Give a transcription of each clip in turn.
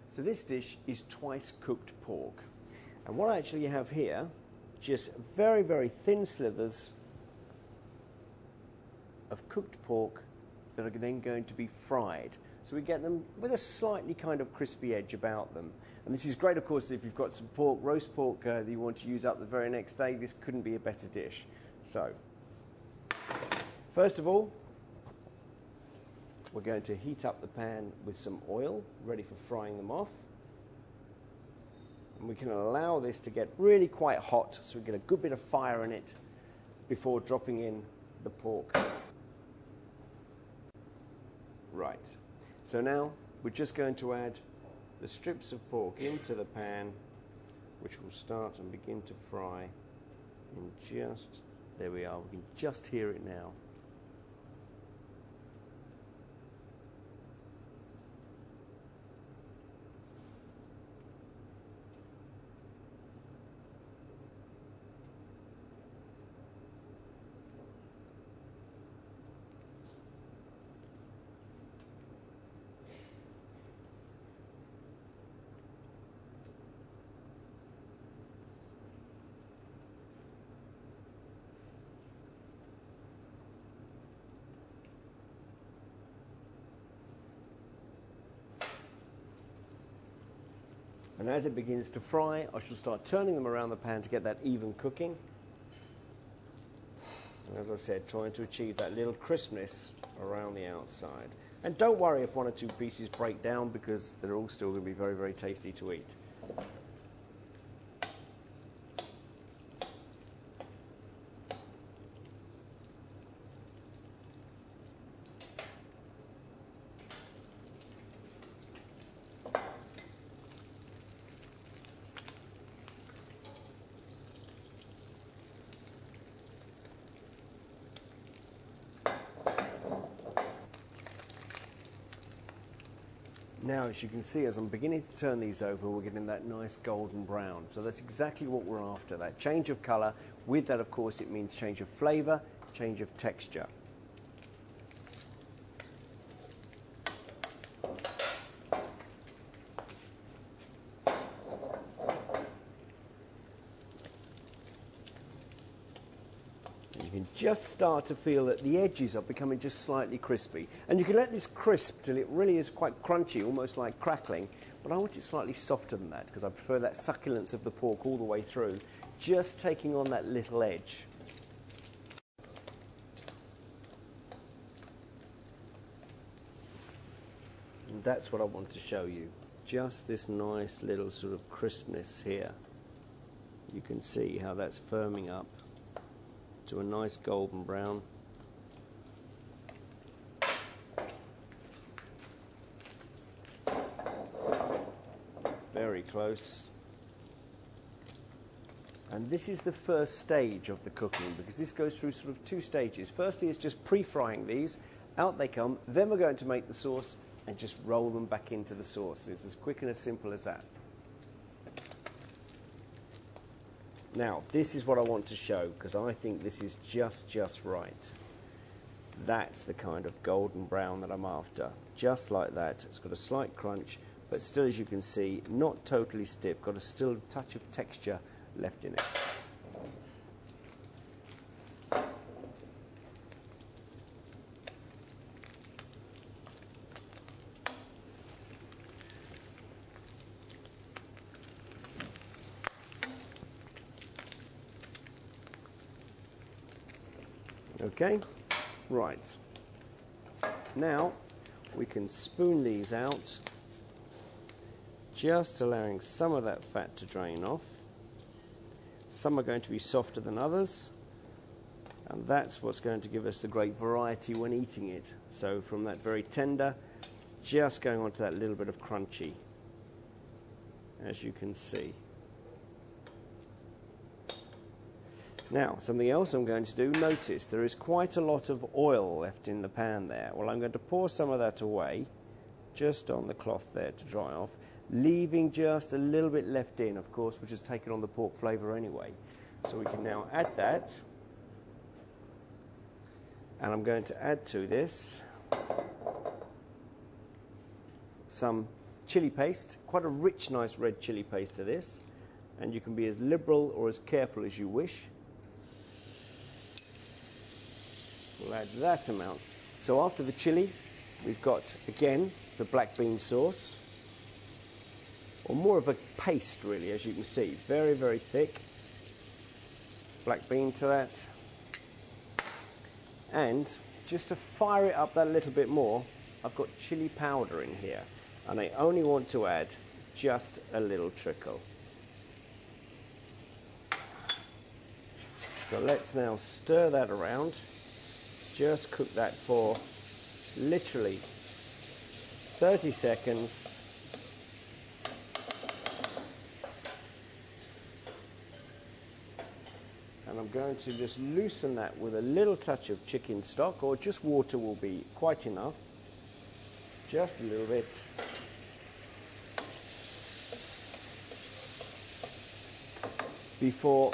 So this dish is twice cooked pork. And what I actually have here, just very, very thin slivers of cooked pork that are then going to be fried. So we get them with a slightly kind of crispy edge about them. And this is great, of course, if you've got some pork, roast pork that you want to use up the very next day. This couldn't be a better dish. So, first of all, we're going to heat up the pan with some oil, ready for frying them off. And we can allow this to get really quite hot, so we get a good bit of fire in it before dropping in the pork. Right, so now we're just going to add the strips of pork into the pan, which will start and begin to fry in just, there we are, we can just hear it now. And as it begins to fry, I shall start turning them around the pan to get that even cooking. And as I said, trying to achieve that little crispness around the outside. And don't worry if one or two pieces break down, because they're all still going to be very, very tasty to eat. Now, as you can see, as I'm beginning to turn these over, we're getting that nice golden brown. So that's exactly what we're after, that change of colour. With that, of course, it means change of flavour, change of texture. You can just start to feel that the edges are becoming just slightly crispy. And you can let this crisp till it really is quite crunchy, almost like crackling. But I want it slightly softer than that, because I prefer that succulence of the pork all the way through, just taking on that little edge. And that's what I want to show you. Just this nice little sort of crispness here. You can see how that's firming up to a nice golden brown. Very close. And this is the first stage of the cooking, because this goes through sort of two stages. Firstly, it's just pre-frying these. Out they come. Then we're going to make the sauce and just roll them back into the sauce. It's as quick and as simple as that. Now, this is what I want to show, because I think this is just right. That's the kind of golden brown that I'm after. Just like that. It's got a slight crunch, but still, as you can see, not totally stiff. Got a still touch of texture left in it. Okay, right. Now we can spoon these out, just allowing some of that fat to drain off. Some are going to be softer than others, and that's what's going to give us the great variety when eating it. So from that very tender, just going on to that little bit of crunchy, as you can see. Now, something else I'm going to do, notice there is quite a lot of oil left in the pan there. Well, I'm going to pour some of that away, just on the cloth there to dry off, leaving just a little bit left in, of course, which has taken on the pork flavour anyway. So we can now add that. And I'm going to add to this some chili paste, quite a rich, nice red chili paste to this, and you can be as liberal or as careful as you wish. We'll add that amount. So after the chili, we've got, again, the black bean sauce, or more of a paste, really, as you can see. Very, very thick. Black bean to that. And just to fire it up that little bit more, I've got chili powder in here. And I only want to add just a little trickle. So let's now stir that around. Just cook that for literally 30 seconds. And I'm going to just loosen that with a little touch of chicken stock, or just water will be quite enough. Just a little bit. Before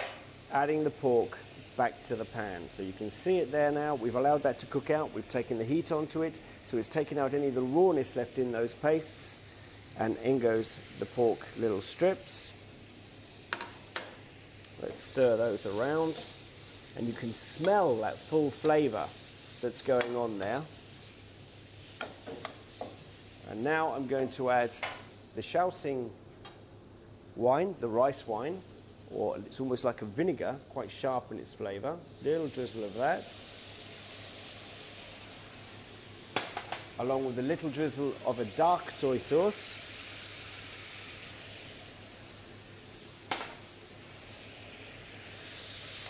adding the pork back to the pan. So you can see it there now. We've allowed that to cook out. We've taken the heat onto it, so it's taken out any of the rawness left in those pastes. And in goes the pork little strips. Let's stir those around. And you can smell that full flavour that's going on there. And now I'm going to add the Shaoxing wine, the rice wine, or it's almost like a vinegar, quite sharp in its flavour. Little drizzle of that. Along with a little drizzle of a dark soy sauce.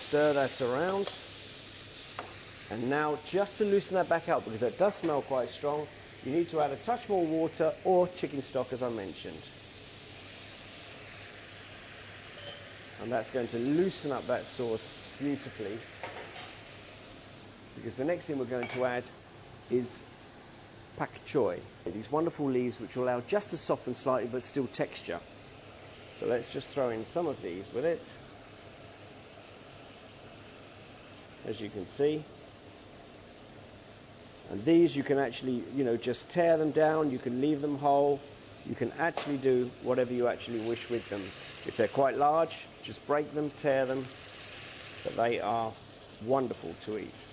Stir that around. And now, just to loosen that back out, because that does smell quite strong, you need to add a touch more water or chicken stock, as I mentioned. And that's going to loosen up that sauce beautifully. Because the next thing we're going to add is pak choy. These wonderful leaves which will allow just to soften slightly but still texture. So let's just throw in some of these with it. As you can see. And these you can actually, just tear them down. You can leave them whole. You can actually do whatever you actually wish with them. If they're quite large, just break them, tear them, but they are wonderful to eat.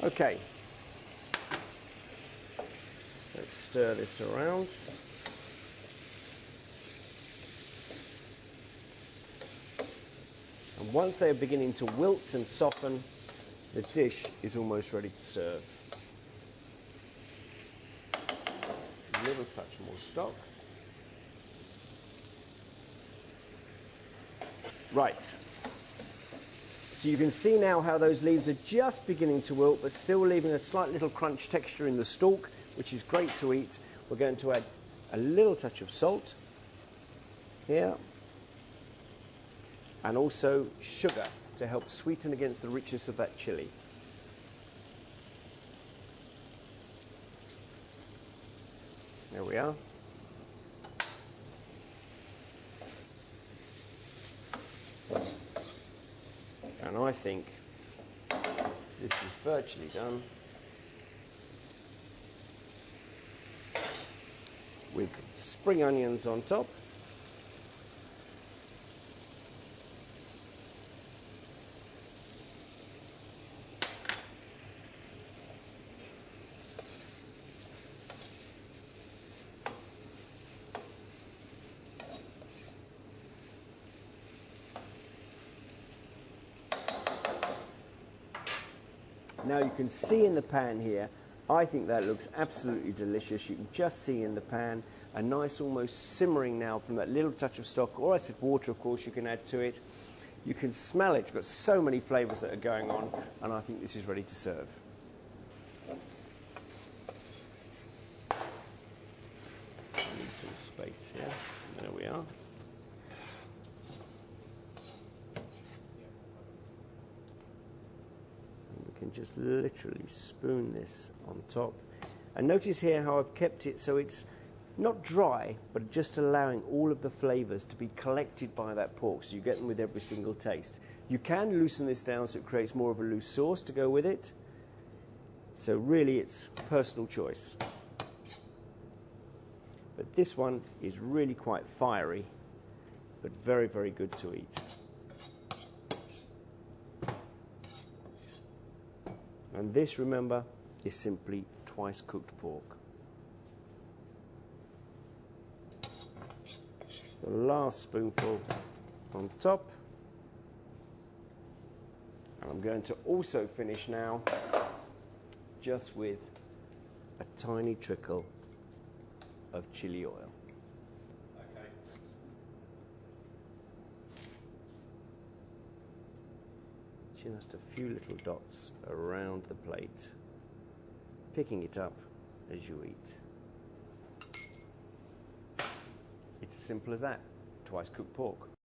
Okay, let's stir this around. And once they're beginning to wilt and soften, the dish is almost ready to serve. A little touch more stock. Right, so you can see now how those leaves are just beginning to wilt, but still leaving a slight little crunch texture in the stalk, which is great to eat. We're going to add a little touch of salt here, and also sugar to help sweeten against the richness of that chili. There we are. And I think this is virtually done, with spring onions on top. Now you can see in the pan here, I think that looks absolutely delicious. You can just see in the pan a nice almost simmering now from that little touch of stock, or I said water, of course, you can add to it. You can smell it. It's got so many flavours that are going on, and I think this is ready to serve. Need some space here. There we are. Can just literally spoon this on top. And notice here how I've kept it so it's not dry, but just allowing all of the flavours to be collected by that pork, so you get them with every single taste. You can loosen this down so it creates more of a loose sauce to go with it. So really it's personal choice. But this one is really quite fiery, but very, very good to eat. And this, remember, is simply twice cooked pork. The last spoonful on top. And I'm going to also finish now just with a tiny trickle of chili oil. Okay. Just a few little dots around the plate, picking it up as you eat. It's as simple as that. Twice cooked pork.